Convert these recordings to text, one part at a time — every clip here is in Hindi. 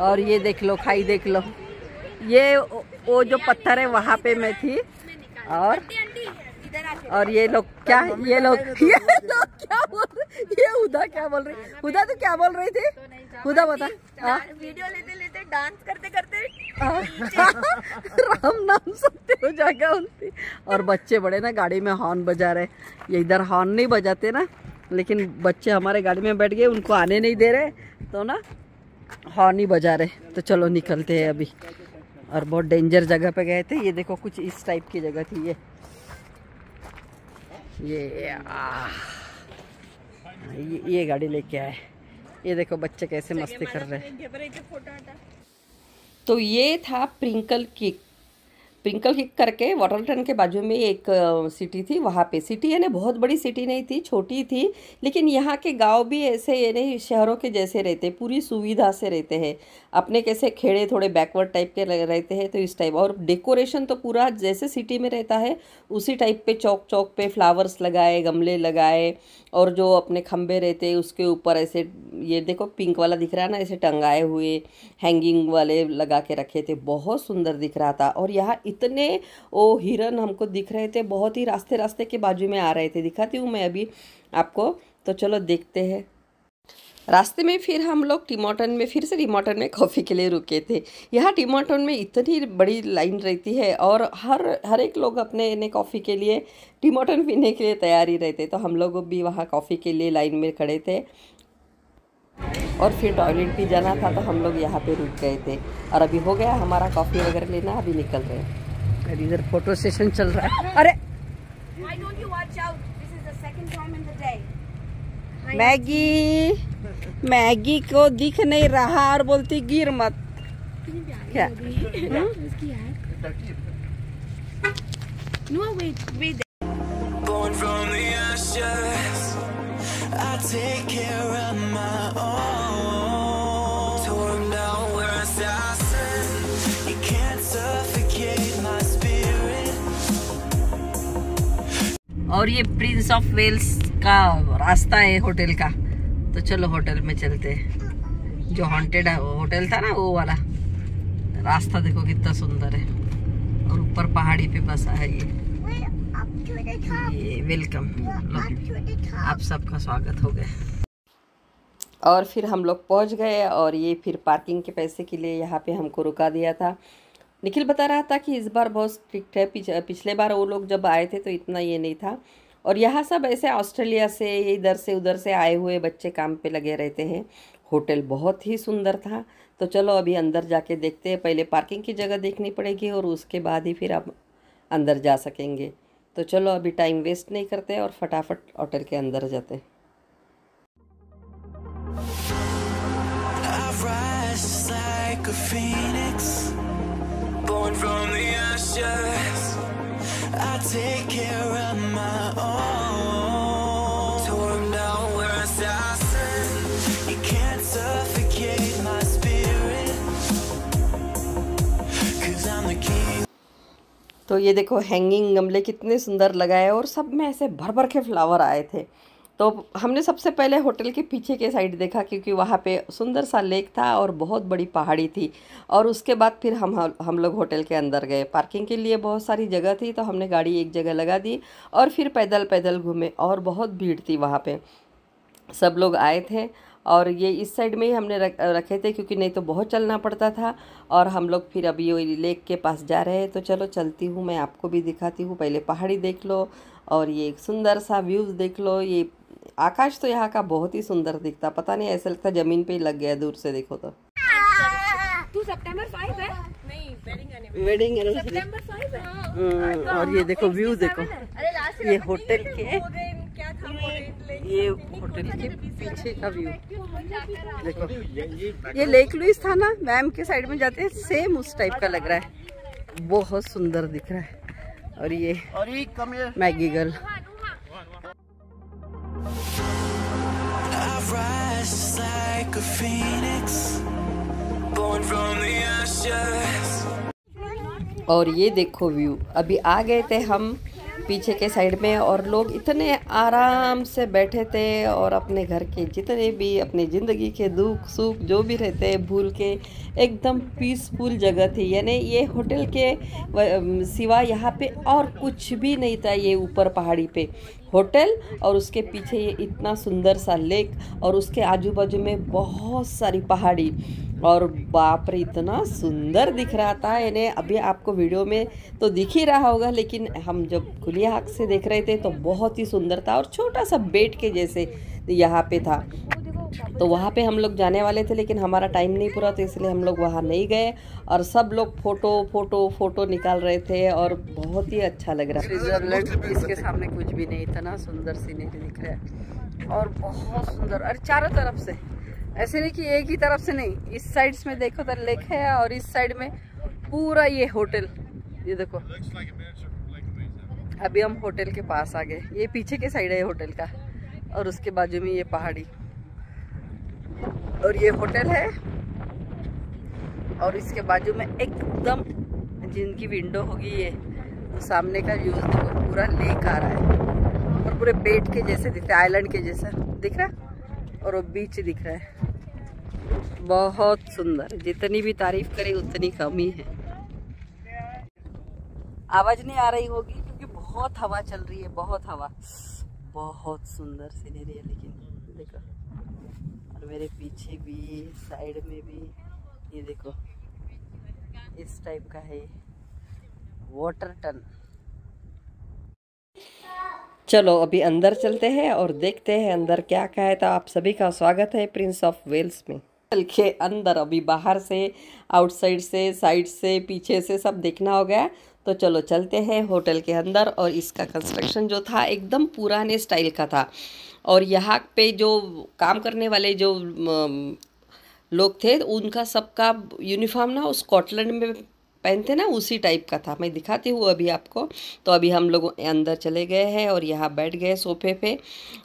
और ये देख लो खाई देख लो, ये वो जो पत्थर है वहाँ पे मैं थी। और ये लोग क्या क्या बोल रहे, ये हुदा क्या बोल रही, हुदा तो क्या बोल रही थी, हुदा बता। वीडियो लेते लेते डांस करते करते राम नाम सुनते हो जाएगा उनकी। और बच्चे बड़े ना गाड़ी में हॉर्न बजा रहे, ये इधर हॉर्न नहीं बजाते ना, लेकिन बच्चे हमारे गाड़ी में बैठ गए, उनको आने नहीं दे रहे तो ना हॉर्न ही बजा रहे। तो चलो निकलते हैं अभी। और बहुत डेंजर जगह पे गए थे, ये देखो कुछ इस टाइप की जगह थी ये गाड़ी लेके आए। ये देखो बच्चे कैसे मस्ती कर रहे हैं। तो ये था प्रिंकल किक करके वाटरटन के बाजू में एक सिटी थी। वहाँ पे सिटी यानी बहुत बड़ी सिटी नहीं थी, छोटी थी, लेकिन यहाँ के गांव भी ऐसे यानी शहरों के जैसे रहते, पूरी सुविधा से रहते हैं। अपने कैसे खेड़े थोड़े बैकवर्ड टाइप के रहते हैं, तो इस टाइप। और डेकोरेशन तो पूरा जैसे सिटी में रहता है उसी टाइप पे, चौक चौक पे फ्लावर्स लगाए, गमले लगाए, और जो अपने खम्भे रहते हैं उसके ऊपर ऐसे, ये देखो पिंक वाला दिख रहा है ना, ऐसे टंगाए हुए हैंगिंग वाले लगा के रखे थे, बहुत सुंदर दिख रहा था। और यहाँ इतने वो हिरन हमको दिख रहे थे, बहुत ही रास्ते रास्ते के बाजू में आ रहे थे। दिखाती हूँ मैं अभी आपको, तो चलो देखते हैं। रास्ते में फिर हम लोग टिमोटन में, फिर से टिमोटन में कॉफ़ी के लिए रुके थे। यहाँ टिमोटन में इतनी बड़ी लाइन रहती है और हर एक लोग अपने कॉफ़ी के लिए टिमोटन पीने के लिए तैयार ही रहते। तो हम लोग भी वहाँ कॉफ़ी के लिए लाइन में खड़े थे और फिर टॉयलेट भी जाना था, तो हम लोग यहाँ पे रुक गए थे। और अभी हो गया हमारा कॉफ़ी वगैरह लेना, अभी निकल रहे हैं। और इधर फोटो सेशन चल रहा है। अरे मैगी को दिख नहीं रहा और बोलती गिर मत। क्या और ये प्रिंस ऑफ वेल्स का रास्ता है होटल का। तो चलो होटल में चलते हैं। जो हॉन्टेड होटल था ना वो वाला रास्ता देखो कितना सुंदर है, और ऊपर पहाड़ी पे बसा है ये वेलकम। आप सबका स्वागत हो गया। और फिर हम लोग पहुंच गए, और ये फिर पार्किंग के पैसे के लिए यहाँ पे हमको रुका दिया था। निखिल बता रहा था कि इस बार बहुत स्ट्रिक्ट है, पिछले बार वो लोग जब आए थे तो इतना ये नहीं था। और यहाँ सब ऐसे ऑस्ट्रेलिया से, इधर से उधर से आए हुए बच्चे काम पे लगे रहते हैं। होटल बहुत ही सुंदर था। तो चलो अभी अंदर जाके देखते हैं। पहले पार्किंग की जगह देखनी पड़ेगी और उसके बाद ही फिर आप अंदर जा सकेंगे। तो चलो अभी टाइम वेस्ट नहीं करते और फटाफट होटल के अंदर जाते। Born from the ashes, I take care of my own. Tore down where assassin, you can't suffocate my spirit, 'cause I'm the king. तो ये देखो हैंगिंग गमले कितने सुंदर लगाए, और सब में ऐसे भर भर के फ्लावर आए थे। तो हमने सबसे पहले होटल के पीछे के साइड देखा, क्योंकि वहाँ पे सुंदर सा लेक था और बहुत बड़ी पहाड़ी थी। और उसके बाद फिर हम लोग होटल के अंदर गए। पार्किंग के लिए बहुत सारी जगह थी, तो हमने गाड़ी एक जगह लगा दी और फिर पैदल पैदल घूमे। और बहुत भीड़ थी वहाँ पे, सब लोग आए थे। और ये इस साइड में ही हमने रखे थे, क्योंकि नहीं तो बहुत चलना पड़ता था। और हम लोग फिर अभी वही लेक के पास जा रहे हैं। तो चलो चलती हूँ, मैं आपको भी दिखाती हूँ। पहले पहाड़ी देख लो और ये एक सुंदर सा व्यूज़ देख लो। ये आकाश तो यहाँ का बहुत ही सुंदर दिखता, पता नहीं ऐसा लगता ज़मीन पे ही लग गया दूर से देखो तो। तू सितंबर 5 है? नहीं, वेडिंग एनिवर्सरी सितंबर 5 है। और ये देखो व्यू देखो, ये होटल के, ये होटल के पीछे का व्यू देखो। ये लेक लुइस था ना, मैम के साइड में जाते हैं, सेम उस टाइप का लग रहा है, बहुत सुंदर दिख रहा है। और ये मैगी गर्ल। और ये देखो व्यू। अभी आ गए थे हम पीछे के साइड में, और लोग इतने आराम से बैठे थे और अपने घर के जितने भी अपनी ज़िंदगी के दुख सुख जो भी रहते हैं भूल के एकदम पीसफुल जगह थी। यानी ये होटल के सिवा यहाँ पे और कुछ भी नहीं था। ये ऊपर पहाड़ी पे होटल और उसके पीछे ये इतना सुंदर सा लेक और उसके आजू बाजू में बहुत सारी पहाड़ी, और बाप रे इतना सुंदर दिख रहा था। यानी अभी आपको वीडियो में तो दिख ही रहा होगा, लेकिन हम जब खुली आँख से देख रहे थे तो बहुत ही सुंदर था, और छोटा सा बेड के जैसे यहाँ पे था। तो वहाँ पे हम लोग जाने वाले थे, लेकिन हमारा टाइम नहीं पूरा, तो इसलिए हम लोग वहाँ नहीं गए। और सब लोग फोटो निकाल रहे थे और बहुत ही अच्छा लग रहा है। स्विट्जरलैंड इसके सामने कुछ भी नहीं, इतना सुंदर सीनरी दिख रहा है और बहुत सुंदर। और चारों तरफ से, ऐसे नहीं कि एक ही तरफ से नहीं, इस साइड में देखो तो लेक है और इस साइड में पूरा ये होटल। ये देखो अभी हम होटल के पास आ गए, ये पीछे के साइड है होटल का, और उसके बाजू में ये पहाड़ी और ये होटल है, और इसके बाजू में एकदम जिनकी विंडो होगी ये, तो सामने का व्यू देखो पूरा लेक आ रहा है और पूरे बेट के जैसे दिख रहा है, आइलैंड के जैसा दिख रहा है, और वो बीच दिख रहा है। बहुत सुंदर, जितनी भी तारीफ करें उतनी कम ही है। आवाज नहीं आ रही होगी क्योंकि बहुत हवा चल रही है, बहुत हवा। बहुत सुंदर सीनरी है, लेकिन देखो, और मेरे पीछे भी साइड में भी ये देखो इस टाइप का है वाटर टन। चलो अभी अंदर चलते हैं और देखते हैं अंदर क्या क्या है। तो आप सभी का स्वागत है प्रिंस ऑफ वेल्स में। होटल के अंदर अभी बाहर से, आउटसाइड से, साइड से, पीछे से सब देखना हो गया। तो चलो चलते हैं होटल के अंदर। और इसका कंस्ट्रक्शन जो था एकदम पुराने स्टाइल का था, और यहाँ पे जो काम करने वाले जो लोग थे उनका सबका यूनिफॉर्म ना स्कॉटलैंड में पहनते ना उसी टाइप का था। मैं दिखाती हूँ अभी आपको। तो अभी हम लोग अंदर चले गए हैं और यहाँ बैठ गए सोफे पे।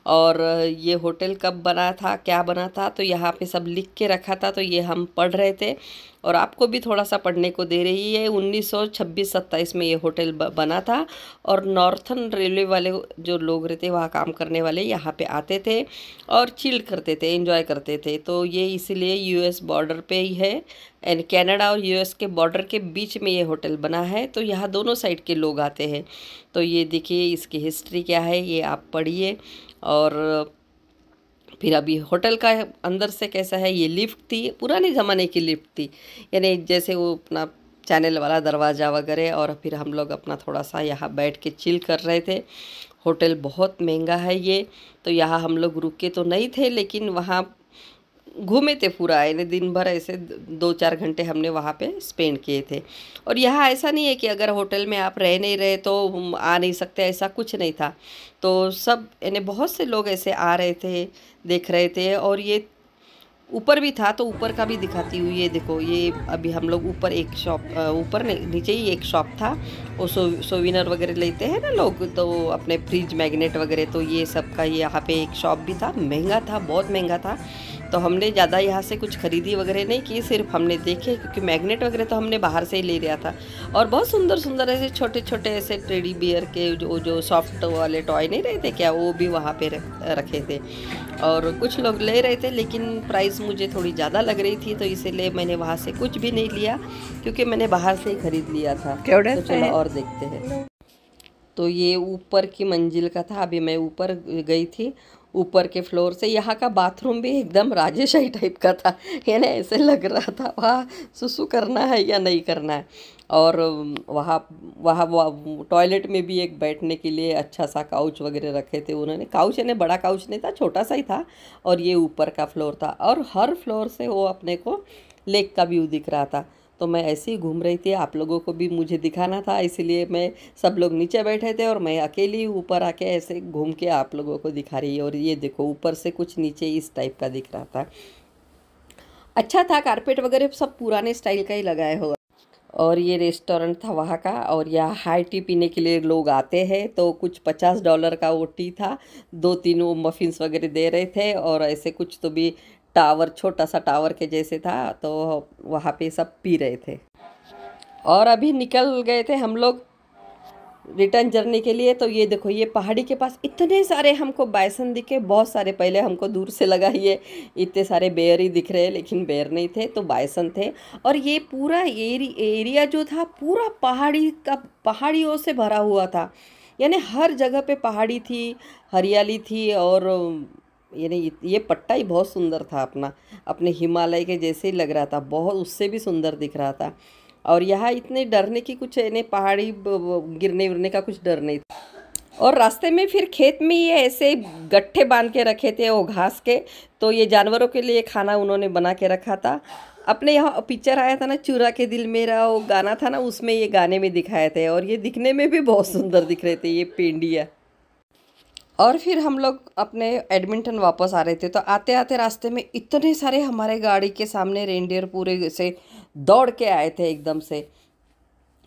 और ये होटल कब बना था, क्या बना था, तो यहाँ पे सब लिख के रखा था, तो ये हम पढ़ रहे थे और आपको भी थोड़ा सा पढ़ने को दे रही है। 1926-27 में ये होटल बना था, और नॉर्थन रेलवे वाले जो लोग रहते वहाँ काम करने वाले यहाँ पे आते थे और चिल करते थे, एंजॉय करते थे। तो ये इसीलिए यूएस बॉर्डर पे ही है, एंड कनाडा और यूएस के बॉर्डर के बीच में ये होटल बना है। तो यहाँ दोनों साइड के लोग आते हैं। तो ये देखिए इसकी हिस्ट्री क्या है, ये आप पढ़िए। और फिर अभी होटल का अंदर से कैसा है, ये लिफ्ट थी, पुराने ज़माने की लिफ्ट थी, यानी जैसे वो अपना चैनल वाला दरवाज़ा वगैरह। और फिर हम लोग अपना थोड़ा सा यहाँ बैठ के चिल कर रहे थे। होटल बहुत महंगा है ये, तो यहाँ हम लोग रुके तो नहीं थे, लेकिन वहाँ घूमे थे पूरा, यानी दिन भर ऐसे 2-4 घंटे हमने वहाँ पे स्पेंड किए थे। और यहाँ ऐसा नहीं है कि अगर होटल में आप रह नहीं रहे तो आ नहीं सकते, ऐसा कुछ नहीं था। तो सब यानी बहुत से लोग ऐसे आ रहे थे, देख रहे थे। और ये ऊपर भी था, तो ऊपर का भी दिखाती हूँ। ये देखो, ये अभी हम लोग ऊपर एक शॉप, ऊपर नहीं नीचे ही एक शॉप था, वो सोविनर वगैरह लेते हैं ना लोग, तो अपने फ्रिज मैग्नेट वगैरह, तो ये सब का यहाँ पे एक शॉप भी था। महंगा था, बहुत महंगा था। तो हमने ज़्यादा यहाँ से कुछ खरीदी वगैरह नहीं की, सिर्फ हमने देखे, क्योंकि मैग्नेट वगैरह तो हमने बाहर से ही ले लिया था। और बहुत सुंदर सुंदर ऐसे छोटे छोटे ऐसे टेडी बियर के जो सॉफ्ट वाले टॉय नहीं रहते क्या, वो भी वहाँ पे रखे थे। और कुछ लोग ले रहे थे, लेकिन प्राइस मुझे थोड़ी ज़्यादा लग रही थी, तो इसीलिए मैंने वहाँ से कुछ भी नहीं लिया, क्योंकि मैंने बाहर से ही खरीद लिया था। तो चलो और देखते हैं। तो ये ऊपर की मंजिल का था। अभी मैं ऊपर गई थी, ऊपर के फ्लोर से। यहाँ का बाथरूम भी एकदम राजेशाही टाइप का था, यानी ऐसे लग रहा था वहाँ सुसु करना है या नहीं करना है। और वहाँ वहाँ टॉयलेट में भी एक बैठने के लिए अच्छा सा काउच वगैरह रखे थे उन्होंने। काउच यानी बड़ा काउच नहीं था, छोटा सा ही था। और ये ऊपर का फ्लोर था, और हर फ्लोर से वो अपने को लेक का व्यू दिख रहा था। तो मैं ऐसे ही घूम रही थी, आप लोगों को भी मुझे दिखाना था, इसलिए मैं, सब लोग नीचे बैठे थे और मैं अकेली ऊपर आके ऐसे घूम के आप लोगों को दिखा रही है। और ये देखो ऊपर से कुछ नीचे इस टाइप का दिख रहा था, अच्छा था। कारपेट वगैरह सब पुराने स्टाइल का ही लगाया हुआ। और ये रेस्टोरेंट था वहाँ का, और यहाँ हाई टी पीने के लिए लोग आते हैं। तो कुछ $50 का वो टी था, 2-3 वो मफिन्स वगैरह दे रहे थे, और ऐसे कुछ तो भी टावर, छोटा सा टावर के जैसे था, तो वहाँ पे सब पी रहे थे। और अभी निकल गए थे हम लोग रिटर्न जर्नी के लिए। तो ये देखो, ये पहाड़ी के पास इतने सारे हमको बाइसन दिखे, बहुत सारे। पहले हमको दूर से लगा ये इतने सारे बेयर ही दिख रहे हैं, लेकिन बेयर नहीं थे, तो बाइसन थे। और ये पूरा एरिया जो था पूरा पहाड़ियों से भरा हुआ था, यानी हर जगह पे पहाड़ी थी, हरियाली थी। और यानी ये पट्टा ही बहुत सुंदर था, अपने हिमालय के जैसे ही लग रहा था, बहुत उससे भी सुंदर दिख रहा था। और यहाँ इतने डरने की कुछ नहीं, पहाड़ी गिरने विरने का कुछ डर नहीं था। और रास्ते में फिर खेत में ये ऐसे गट्ठे बांध के रखे थे वो घास के, तो ये जानवरों के लिए खाना उन्होंने बना के रखा था। अपने यहाँ पिक्चर आया था ना, चुरा के दिल मेरा, वो गाना था ना, उसमें ये गाने में दिखाए थे। और ये दिखने में भी बहुत सुंदर दिख रहे थे ये पेंडिया। और फिर हम लोग अपने एडमिंटन वापस आ रहे थे, तो आते आते रास्ते में इतने सारे हमारे गाड़ी के सामने रेंडियर पूरे से दौड़ के आए थे एकदम से।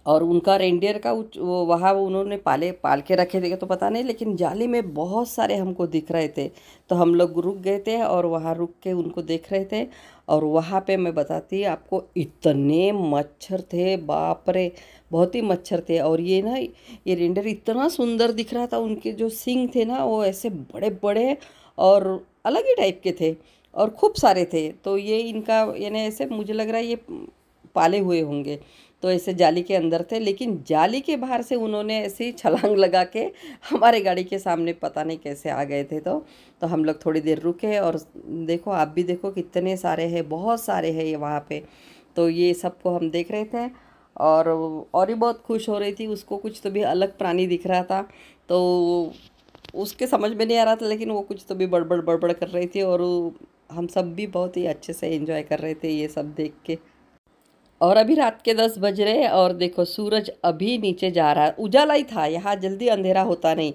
और उनका रेंडियर का वो वहाँ उन्होंने पाल के रखे थे तो पता नहीं, लेकिन जाली में बहुत सारे हमको दिख रहे थे। तो हम लोग रुक गए थे और वहाँ रुक के उनको देख रहे थे। और वहाँ पे मैं बताती आपको, इतने मच्छर थे, बाप रे, बहुत ही मच्छर थे। और ये ना, ये रेंडियर इतना सुंदर दिख रहा था, उनके जो सींग थे ना वो ऐसे बड़े बड़े और अलग ही टाइप के थे और खूब सारे थे। तो ये इनका यानी ऐसे मुझे लग रहा है ये पाले हुए होंगे। तो ऐसे जाली के अंदर थे, लेकिन जाली के बाहर से उन्होंने ऐसे ही छलांग लगा के हमारे गाड़ी के सामने पता नहीं कैसे आ गए थे। तो हम लोग थोड़ी देर रुके। और देखो, आप भी देखो कितने सारे हैं, बहुत सारे हैं ये वहाँ पे। तो ये सबको हम देख रहे थे और ही बहुत खुश हो रही थी। उसको कुछ तो भी अलग प्राणी दिख रहा था, तो उसके समझ में नहीं आ रहा था, लेकिन वो कुछ तो भी बड़बड़ कर रही थी। और हम सब भी बहुत ही अच्छे से एंजॉय कर रहे थे ये सब देख के। और अभी रात के 10 बज रहे हैं और देखो सूरज अभी नीचे जा रहा है। उजाला ही था, यहाँ जल्दी अंधेरा होता नहीं।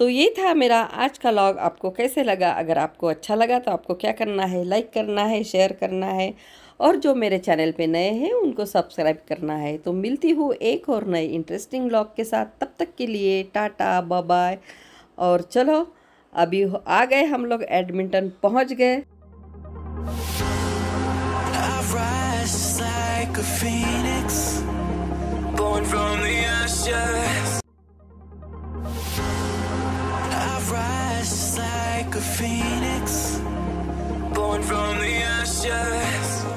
तो ये था मेरा आज का व्लॉग। आपको कैसे लगा? अगर आपको अच्छा लगा तो आपको क्या करना है, लाइक करना है, शेयर करना है। और जो मेरे चैनल पे नए हैं उनको सब्सक्राइब करना है। तो मिलती हूँ एक और नई इंटरेस्टिंग व्लॉग के साथ। तब तक के लिए टाटा बाय बाय। और चलो, अभी आ गए हम लोग, एडमिंटन पहुँच गए। Like a phoenix, born from the ashes. I rise like a phoenix, born from the ashes.